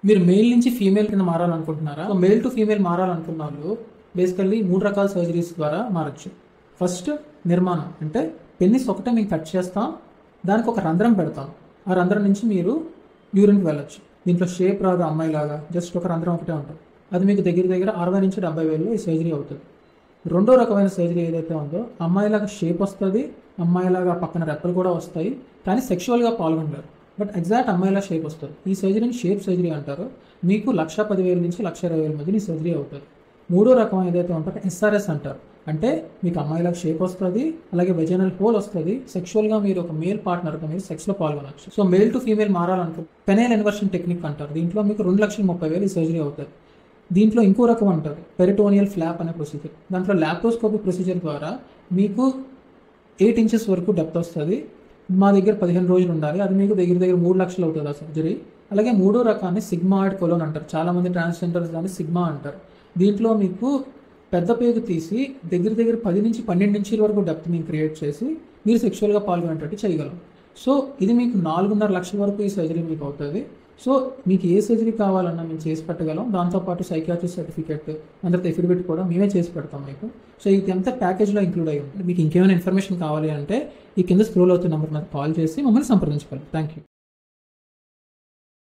మీరు మేల్ నుంచి ఫీమేల్ కింద మారాలనుకుంటున్నారా? మేల్ టు ఫీమేల్ మారాలనుకున్న వాళ్ళు బేసికల్లీ 3 రకాల సర్జరీస్ ద్వారా మారచ్చు. ఫస్ట్ నిర్మాణం, అంటే పెన్నిస్ ఒకటే మేము కట్ చేస్తాం, దానికి ఒక రంధ్రం పెడతాం, ఆ రంధ్రం నుంచి మీరు యూరిన్కి వెళ్ళొచ్చు. దీంట్లో షేప్ రాదు అమ్మాయిలాగా, జస్ట్ ఒక రంధ్రం ఒకటే ఉంటుంది. అది మీకు దగ్గర దగ్గర 60 నుంచి 70 వేలలో ఈ సర్జరీ అవుతుంది. రెండో రకమైన సర్జరీ ఏదైతే ఉందో అమ్మాయిలాగా షేప్ వస్తుంది, అమ్మాయిలాగా పక్కన రెప్పలు కూడా వస్తాయి, కానీ సెక్షువల్గా పాల్గొనలేరు, బట్ ఎగ్జాక్ట్ అమ్మాయిలా షేప్ వస్తుంది. ఈ సర్జరీని షేప్ సర్జరీ అంటారు. మీకు 1,10,000 నుంచి 1,20,000 మధ్య ఈ సర్జరీ అవుతుంది. మూడో రకం ఏదైతే ఉంటుందో ఎస్ఆర్ఎస్ అంటారు. అంటే మీకు అమ్మాయిలాగా షేప్ వస్తుంది, అలాగే వెజైనల్ హోల్ వస్తుంది, సెక్షువల్గా మీరు ఒక మేల్ పార్ట్నర్తో మీరు సెక్స్లో పాల్గొనవచ్చు. సో మేల్ టు ఫీమేల్ మారాలనుకో పెనైల్ ఇన్వర్షన్ టెక్నిక్ అంటారు. దీంట్లో మీకు 2,30,30,000 ఈ సర్జరీ అవుతుంది. దీంట్లో ఇంకో రకం అంటారు పెరిటోనియల్ ఫ్లాప్ అనే ప్రొసీజర్. దాంట్లో ల్యాప్రోస్కోపీ ప్రొసీజర్ ద్వారా మీకు 8 ఇంచెస్ వరకు డెప్త్ వస్తుంది. మా దగ్గర 15 రోజులు ఉండాలి. అది మీకు దగ్గర దగ్గర 3 లక్షలు అవుతుంది ఆ సర్జరీ. అలాగే మూడో రకాన్ని సిగ్మాయిడ్ కొలోన్ అంటారు. చాలామంది ట్రాన్స్జెండర్స్ దాన్ని సిగ్మా అంటారు. దీంట్లో మీకు పెద్ద పేగు తీసి దగ్గర దగ్గర 10 నుంచి 12 ఇంచుల వరకు డెప్త్ మీకు క్రియేట్ చేసి మీరు సెక్షువల్గా పాల్గొనేటట్టు చేయగలరు. సో ఇది మీకు 4.5 లక్షల వరకు ఈ సర్జరీ మీకు అవుతుంది. సో మీకు ఏ సర్జరీ కావాలన్నా మేము చేసి పెట్టగలం. దాంతోపాటు సైకియాట్రిస్ట్ సర్టిఫికేట్ అందరితో ఎఫిడవిట్ కూడా మేమే చేసి పెడతాం మీకు. సో ఇది అంతా ప్యాకేజ్లో ఇంక్లూడ్ అయ్యి ఉంటుంది. మీకు ఇంకేమైనా ఇన్ఫర్మేషన్ కావాలి అంటే ఈ కింద స్క్రోల్ అవుతున్న నెంబర్ నాకు కాల్ చేసి మమ్మల్ని సంప్రదించగలరు. Thank you.